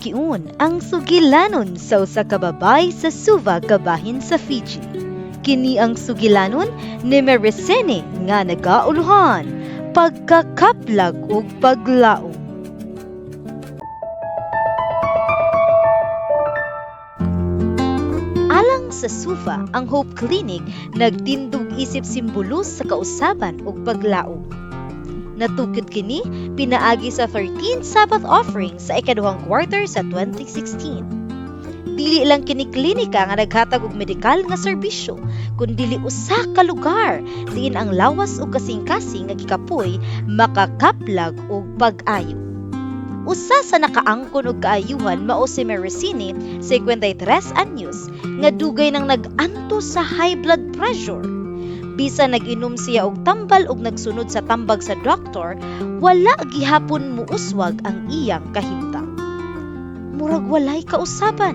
giun ang sugilanon sa usa ka babay sa Suva kabahin sa Fiji. Kini ang sugilanon ni Meresene nga nagauluhan pagkakaplag ug paglaom. Alang sa Suva, ang Hope Clinic nagtindog isip simbolos sa kausaban ug paglaom. Natukod kini pinaagi sa 13th Sabbath offering sa ikaduhang quarter sa 2016. Dili lang kini klinika nga naghatag og medikal nga serbisyo, kundi usa ka lugar diin ang lawas ug kasing-kasing nga gikapoy makakaplag og pag-ayo. Usa sa nakaangkon og kaayuhan mao si Meresene, 53 anyos, nga dugay nang nag-anto sa high blood pressure. Bisan nag-inom siya og tambal ug nagsunod sa tambag sa doktor, wala gihapon muuswag ang iyang kahimtang. Murag walay kausaban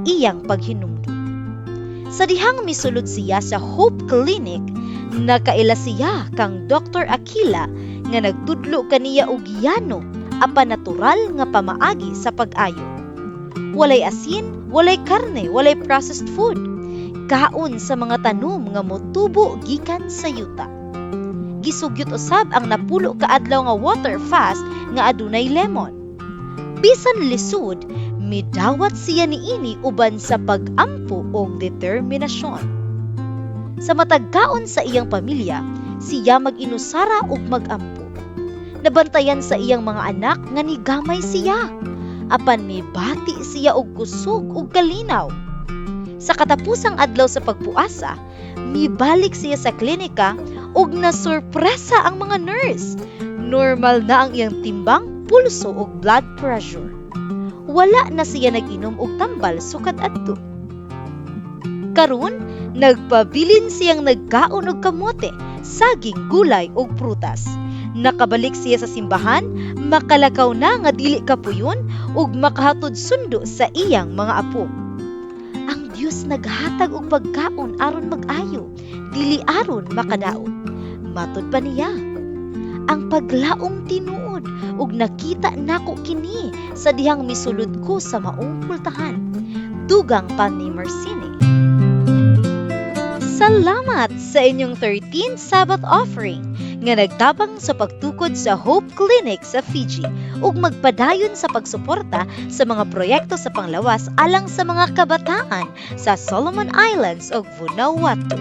iyang paghinumdum. Sa dihang misulod siya sa Hope Clinic, nakaila siya kang Dr. Aquila nga nagtudlo kaniya og yano apan natural nga pamaagi sa pag-ayo. Walay asin, walay karne, walay processed food. Kaon sa mga tanom nga motubo gikan sa yuta. Gisugyot usab ang napulo ka adlaw nga water fast nga adunay lemon. Bisan lisod, midawat siya niini uban sa pag-ampo og determinasyon. Sa matag kaon sa iyang pamilya, siya mag-inusara og mag-ampo. Nabantayan sa iyang mga anak nga nigamay siya. Apan mibati siya og kusog ug kalinaw. Sa katapusang adlaw sa pagpuasa, mibalik siya sa klinika ug nasurpresa ang mga nurse. Normal na ang iyang timbang, pulso ug blood pressure. Wala na siya nag-inom og tambal sukad adto. Karon, nagpabilin siyang nagkaon og kamote, saging, gulay ug prutas. Nakabalik siya sa simbahan, makalakaw na nga dili kapuyon ug makahatod sundo sa iyang mga apo. Ang Dios naghatag og pagkaon aron mag-ayo, dili aron makadaot. Matud pa niya, ang paglaom tinuod ug nakita nako kini sa dihang misulod ko sa maong pultahan. Dugang pa ni Meresene. Salamat sa inyong 13th Sabbath offering nga nagtabang sa pagtukod sa Hope Clinic sa Fiji ug magpadayon sa pagsuporta sa mga proyekto sa panglawas alang sa mga kabataan sa Solomon Islands ug Vanuatu.